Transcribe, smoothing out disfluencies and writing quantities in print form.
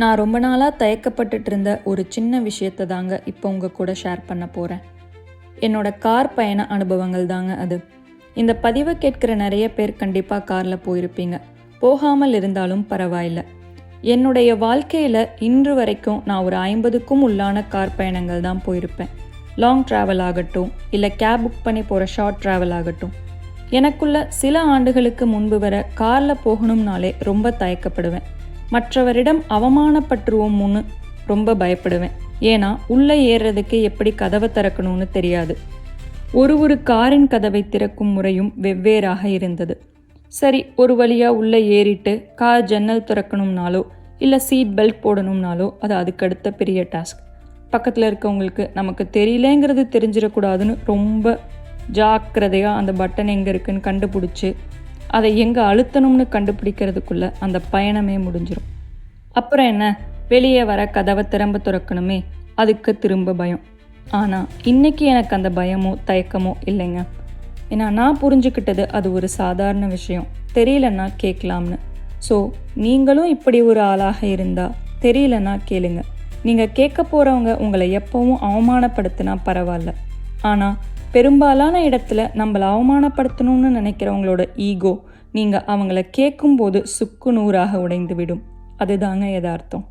நான் ரொம்ப நாளாக தயக்கப்பட்டுட்டு இருந்த ஒரு சின்ன விஷயத்தை தாங்க இப்போ உங்கள் கூட ஷேர் பண்ண போகிறேன். என்னோட கார் பயண அனுபவங்கள் தாங்க அது. இந்த பதிவை கேட்குற நிறைய பேர் கண்டிப்பாக காரில் போயிருப்பீங்க. போகாமல் இருந்தாலும் பரவாயில்ல. என்னுடைய வாழ்க்கையில் இன்று வரைக்கும் நான் ஒரு 50க்கும் உள்ளான கார் பயணங்கள் தான் போயிருப்பேன். லாங் ட்ராவல் ஆகட்டும், இல்லை கேப் புக் பண்ணி போகிற ஷார்ட் ட்ராவல் ஆகட்டும். எனக்குள்ள சில ஆண்டுகளுக்கு முன்பு வர காரில் போகணும்னாலே ரொம்ப தயக்கப்படுவேன். மற்றவரிடம் அவமானப்பட்டுருவோம்னு ரொம்ப பயப்படுவேன். ஏன்னா உள்ளே ஏறுறதுக்கு எப்படி கதவை திறக்கணும்னு தெரியாது. ஒரு காரின் கதவை திறக்கும் முறையும் வெவ்வேறாக இருந்தது. சரி, ஒரு வழியாக உள்ளே ஏறிட்டு கார் ஜன்னல் திறக்கணும்னாலோ இல்லை சீட் பெல்ட் போடணும்னாலோ அது அதுக்கடுத்த பெரிய டாஸ்க். பக்கத்தில் இருக்கவங்களுக்கு நமக்கு தெரியலேங்கிறது தெரிஞ்சிடக்கூடாதுன்னு ரொம்ப ஜாக்கிரதையாக அந்த பட்டன் எங்கே இருக்குன்னு கண்டுபிடிச்சி அதை எங்கே அழுத்தணும்னு கண்டுபிடிக்கிறதுக்குள்ளே அந்த பயணமே முடிஞ்சிடும். அப்புறம் என்ன, வெளியே வர கதவை திரும்ப திறக்கணுமே, அதுக்கு திரும்ப பயம். ஆனால் இன்றைக்கி எனக்கு அந்த பயமோ தயக்கமோ இல்லைங்க. ஏன்னா நான் புரிஞ்சுக்கிட்டது அது ஒரு சாதாரண விஷயம், தெரியலன்னா கேட்கலாம்னு. ஸோ நீங்களும் இப்படி ஒரு ஆளாக இருந்தால் தெரியலன்னா கேளுங்க. நீங்கள் கேட்க போகிறவங்க உங்களை எப்போவும் அவமானப்படுத்தினா பரவாயில்ல. ஆனால் பெரும்பாலான இடத்துல நம்மளை அவமானப்படுத்தணும்னு நினைக்கிறவங்களோட ஈகோ நீங்கள் அவங்கள கேட்கும்போது சுக்கு நூறாக உடைந்து விடும். அதுதாங்க யதார்த்தம்.